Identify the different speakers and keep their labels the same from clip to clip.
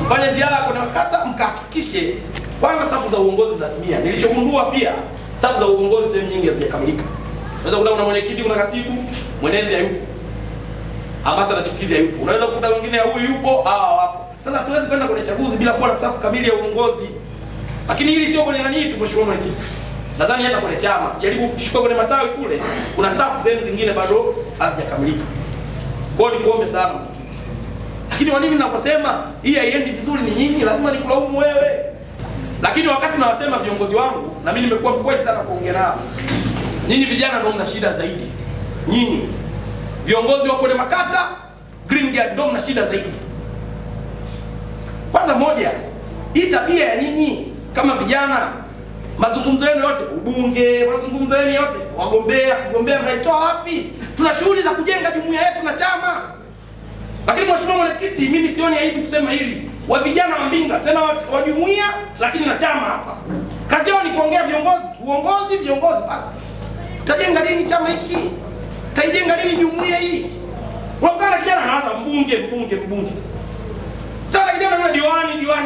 Speaker 1: Fanya ziara kwenye kata mkahakikishe kwanza safu za uongozi zinatimia. Nilichogundua pia safu za uongozi sehemu nyingi hazijakamilika. Unaweza kuna mwenyekiti, kuna katibu, mwenezi hayupo. Hamasa na chipukizi hayupo. Unaweza kukuta wengine huyu yupo, wapo. Sasa hatuwezi kwenda kwenye chaguzi bila kuwa na safu kamili ya uongozi. Lakini hili sio kwenye nani tu mheshimiwa mwenyekiti. Nadhani hata kwenye chama tujaribu kushika kwenye matawi kule, kuna safu sehemu zingine bado hazijakamilika. Kwa hiyo nikuombe sana mwenyekiti. Lakini kwa nini ninaposema hii haiendi vizuri ni nyinyi, lazima nikulaumu wewe. Lakini wakati nawasema viongozi wangu, na mimi nimekuwa mkweli sana kuongea nao. Nyinyi vijana ndio mna shida zaidi. Nyinyi viongozi wa kwenye makata, Green Guard ndio mna shida zaidi. Kwanza moja, hii tabia ya nyinyi kama vijana, mazungumzo yenu yote ubunge, mazungumzo yenu yote kugombea mnaitoa wapi? Tuna shughuli za kujenga jumuiya yetu na chama. Lakini mheshimiwa mwenyekiti, mimi sioni aibu kusema hili. Wa vijana wa Mbinga tena wa jumuiya lakini na chama hapa. Kazi yao ni kuongea viongozi basi. Tutajenga lini chama hiki? Tutajenga lini jumuiya hii? Wakati kijana anaanza mbunge. Sasa kijana yule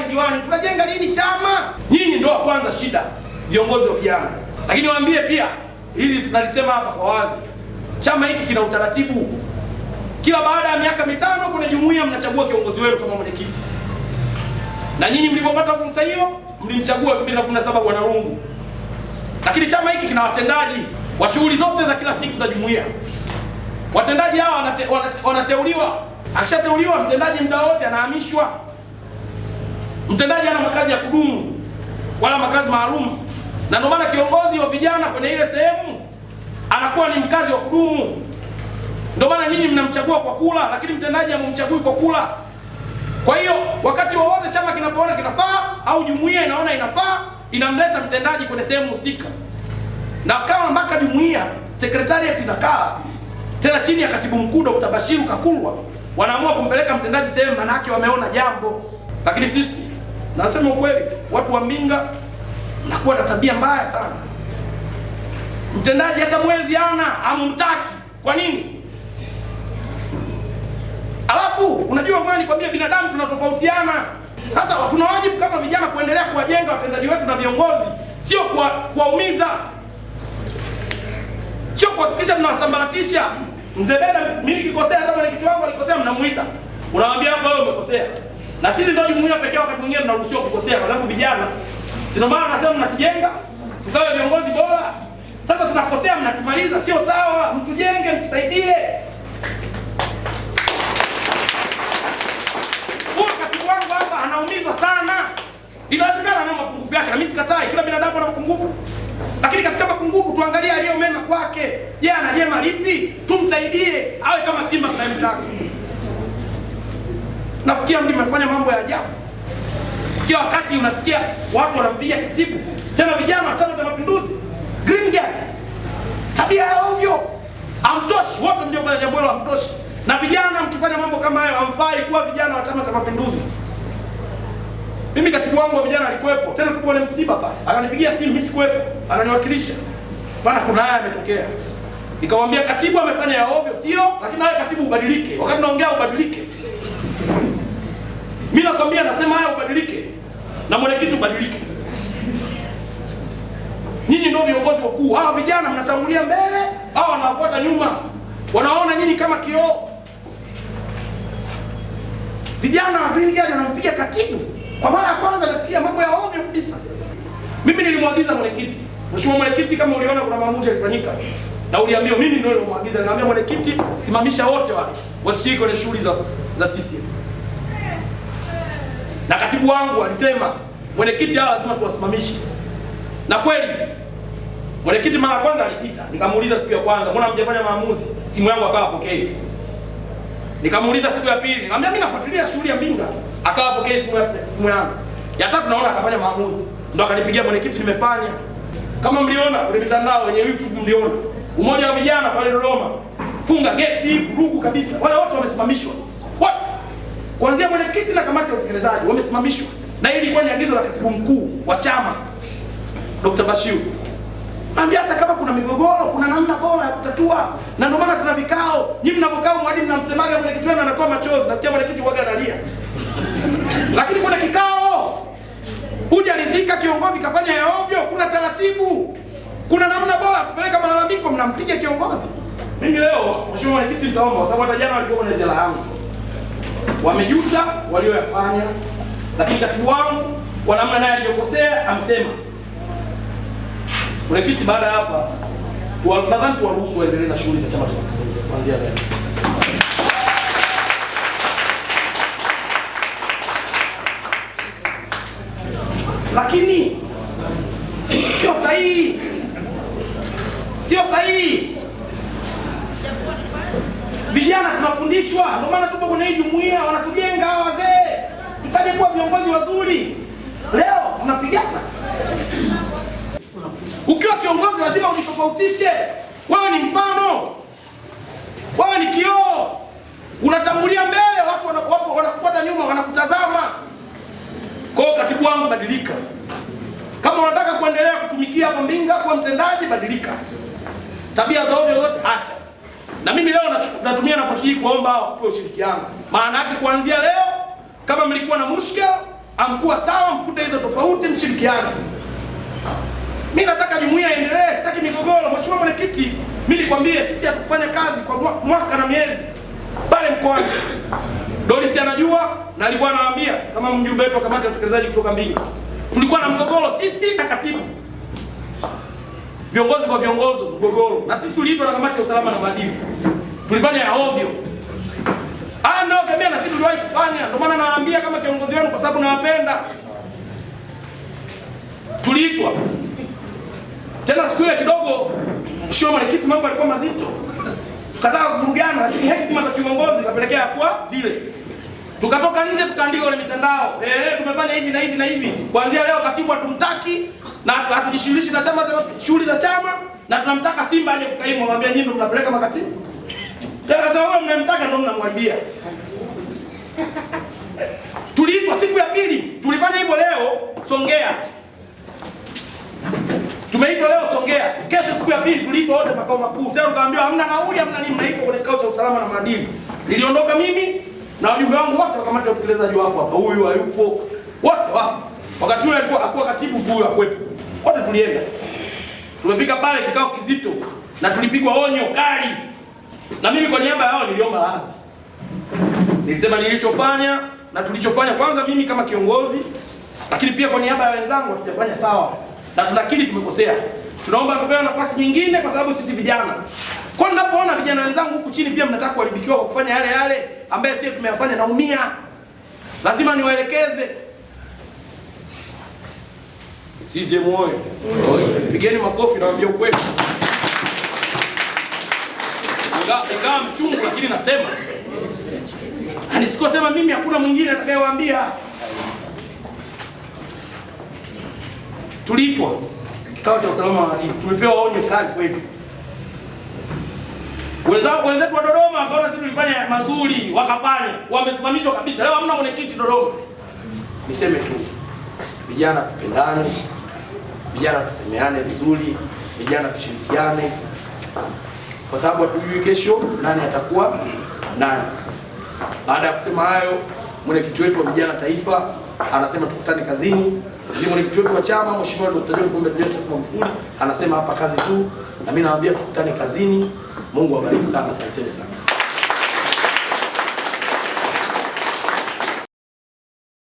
Speaker 1: diwani. Tunajenga lini chama? Nyinyi ndio wa kwanza shida, viongozi wa vijana. Lakini waambie pia, hili sinalisema hapa kwa wazi. Chama hiki kina utaratibu. Kila baada ya miaka 5 kuna jumuiya mnachagua kiongozi wenu kama mwenyekiti. Na nyinyi mlipopata fursa hiyo, mlimchagua 2017 Bwana Rungu. Lakini chama hiki kina watendaji wa shughuli zote za kila siku za jumuiya. Watendaji hawa wanateuliwa. Akishateuliwa mtendaji muda wote anahamishwa. Mtendaji ana makazi ya kudumu wala makazi maalum. Na ndio maana kiongozi wa vijana kwenye ile sehemu anakuwa ni mkazi wa kudumu. Ndio maana nyinyi mnamchagua kwa kula, lakini mtendaji hamumchagui kwa kula. Kwa hiyo wakati wowote chama kinapoona kinafaa au jumuiya inaona inafaa, inamleta mtendaji kwenye sehemu husika. Na kama mpaka jumuiya secretariat inakaa tena chini ya katibu mkuu Dr. Bashiru Kakulwa, wanaamua kumpeleka mtendaji sehemu, manake wameona jambo. Lakini sisi nasema ukweli, watu wa Mbinga mnakuwa na tabia mbaya sana. Mtendaji hata mwezi hamumtaki. Kwa nini? Alafu unajua ngoja nikwambie, binadamu tunatofautiana. Sasa tuna wajibu kama vijana kuendelea kuwajenga watendaji wetu na viongozi, sio kuwaumiza. Sio kuhakikisha mnawasambaratisha. Mzee Bena mimi nikikosea, hata mwenyekiti wangu alikosea, mnamuita. Unamwambia hapa wewe umekosea. Na sisi ndio jumuiya pekee wakati mwingine tunaruhusiwa kukosea kwa sababu vijana. Sio maana nasema mnatujenga, tukawe viongozi bora. Sasa tunakosea mnatumaliza, sio sawa. Mtujenge, mtusaidie. Katibu wangu hapa anaumizwa sana. Inawezekana ana mapungufu yake na mimi sikatai, kila binadamu ana mapungufu. Lakini katika mapungufu tuangalie aliyo mema kwake. Je, ana jema lipi? Tumsaidie awe kama Simba tunayemtaka. Nafikia mmefanya mambo ya ajabu. Fikia wakati unasikia watu wanampigia katibu, tena vijana wa Chama cha Mapinduzi, Green Guard. Tabia ya ovyo. Hamtoshi, wote mliofanya jambo hilo hamtoshi. Na vijana mkifanya mambo kama hayo hamfai kuwa vijana wa Chama cha Mapinduzi. Mimi katibu wangu wa vijana alikuwepo, tena tupo kwenye msiba pale. Ananipigia simu, mimi sikuwepo, ananiwakilisha. Bwana kuna haya yametokea. Nikamwambia katibu amefanya ya ovyo, sio? Lakini nawe katibu ubadilike. Wakati naongea ubadilike. Mimi nakwambia nasema haya ubadilike. Na mwenyekiti ubadilike. Nyinyi ndio viongozi wakuu. Hao vijana mnatangulia mbele, hao wanafuata nyuma. Wanaona nyinyi kama kioo. Vijana wa Green Guard wanampiga katibu. Kwa mara ya kwanza nasikia mambo ya ovyo kabisa. Mimi nilimwagiza mwenyekiti. Mheshimiwa mwenyekiti, kama uliona kuna maamuzi yalifanyika na uliambiwa, mimi ndio nilimwagiza, nikamwambia mwenyekiti, simamisha wote wale wasishiriki kwenye shughuli za CCM. Na katibu wangu alisema mwenyekiti, hawa lazima tuwasimamishe. Na kweli mwenyekiti mara ya kwanza alisita. Nikamuuliza siku ya kwanza, mbona hamjafanya maamuzi? Simu yangu akawa pokea. Nikamuuliza siku ya pili, nikamwambia mimi nafuatilia shughuli ya Mbinga. Akawa pokea simu yangu. Ya tatu naona akafanya maamuzi. Ndio akanipigia mwenyekiti, nimefanya. Kama mliona kwenye mitandao kwenye YouTube mliona. Umoja wa vijana pale Dodoma. Funga geti, vurugu kabisa. Wale wote wamesimamishwa. Wote. Kuanzia mwenyekiti na kamati ya utekelezaji wamesimamishwa. Na hili ilikuwa ni agizo la katibu mkuu wa chama Dr. Bashir. Naambia hata kama kuna migogoro, kuna namna bora ya kutatua. Na ndio maana tuna vikao. Nyinyi mnapokaa mwalimu mnamsemaga kwenye kitu na anatoa machozi. Nasikia mwenyekiti huaga analia. Lakini kuna kikao. Hujalizika kiongozi kafanya ya ovyo, kuna taratibu. Kuna namna bora kupeleka malalamiko, mnampiga kiongozi. Mimi leo mheshimiwa mwenyekiti nitaomba kwa sababu hata jana walikuwa kwenye ziara yangu. Wamejuta walioyafanya. Lakini katibu wangu kwa namna naye aliyokosea amesema. Mwenyekiti baada ya hapa nadhani tuwaruhusu waendelee na shughuli za chama cha mapinduzi kuanzia leo. Lakini sio sahihi. Sio sahihi. Vijana tunafundishwa, ndio maana tupo kwenye hii jumuiya, wanatujenga hawa wazee. Tukaje kuwa viongozi wazuri. Leo tunapigana. Ukiwa kiongozi lazima ujitofautishe. Wewe ni mfano. Wewe ni kioo. Unatangulia mbele, watu wanakufuata nyuma, wanakutazama. Kwa hiyo katibu wangu badilika. Kama unataka kuendelea kutumikia hapa Mbinga kwa mtendaji, badilika. Tabia za ovyo zote acha. Na mimi leo natumia nafasi hii kuomba wakupe ushirikiano. Maana yake kuanzia leo kama mlikuwa na mushkila, amkuwa sawa, mkute hizo tofauti, mshirikiane. Mimi nataka jumuiya iendelee, sitaki migogoro. Mheshimiwa mwenyekiti, mimi nikwambie sisi hatukufanya kazi kwa mwaka na miezi pale mkoani. Doris anajua na alikuwa anawaambia kama mjumbe wetu wa kamati ya utekelezaji kutoka Mbinga. Tulikuwa na mgogoro sisi na katibu. Viongozi kwa viongozi mgogoro. Na sisi tuliitwa na kamati ya usalama na maadili. Tulifanya ya ovyo. Ndio kama na sisi tuliwahi kufanya. Ndio maana nawaambia kama kiongozi wenu kwa sababu nawapenda. Tuliitwa. Tena siku ile kidogo mheshimiwa mwenyekiti mambo yalikuwa mazito. Tukataka kuvurugana lakini hekima za kiongozi kapelekea kwa vile. Tukatoka nje tukaandika kwenye mitandao. Tumefanya hivi na hivi na hivi. Kuanzia leo katibu hatumtaki na hatujishughulishi na chama shughuli za chama na tunamtaka Simba aje kukaimu. Mwambie nyinyi ndio mnapeleka makatibu. Sasa wao mnamtaka ndio mnamharibia. Tuliitwa siku ya pili. Tulifanya hivyo leo Songea. Tumeitwa leo Songea. Kesho siku ya pili tuliitwa wote makao makuu. Tena tukaambiwa hamna nauli, hamna nini, mnaitwa kwenye kikao cha usalama na maadili. Niliondoka mimi na wajumbe wangu wote wa kamati ya utekelezaji wako hapa. Huyu hayupo. Wote wapo. Wakati ule alikuwa katibu huyu akwepo. Wote tulienda. Tumefika pale kikao kizito na tulipigwa onyo kali. Na mimi kwa niaba yao niliomba radhi. Nilisema nilichofanya na tulichofanya kwanza mimi kama kiongozi, lakini pia kwa niaba ya wenzangu hatujafanya sawa. Na tunakiri tumekosea. Tunaomba tupewe nafasi nyingine kwa sababu sisi vijana. Kwa ninapoona vijana wenzangu huku chini pia mnataka kuharibikiwa kwa kufanya yale ambaye sisi tumeyafanya, naumia. Lazima niwaelekeze. Sisi moyo. Pigeni makofi na waambie ukweli. Ingawa mchungu lakini nasema. Nisikosema mimi hakuna mwingine atakayewaambia. Tuliitwa kikao cha usalama wa maadili. Tumepewa onyo kali kwetu. Wenzetu wa Dodoma wakaona sisi tulifanya mazuri, wakafanya. Wamesimamishwa kabisa. Leo hamna mwenyekiti Dodoma. Niseme tu. Vijana tupendane. Vijana tusemeane vizuri. Vijana tushirikiane. Kwa sababu hatujui kesho nani atakuwa nani. Baada ya kusema hayo, mwenyekiti wetu wa vijana taifa anasema tukutane kazini. Ni mwenyekiti wetu wa chama Mheshimiwa Dr. John Pombe Joseph Magufuli anasema hapa kazi tu, na mimi nawaambia tukutane kazini. Mungu awabariki sana, asanteni sana.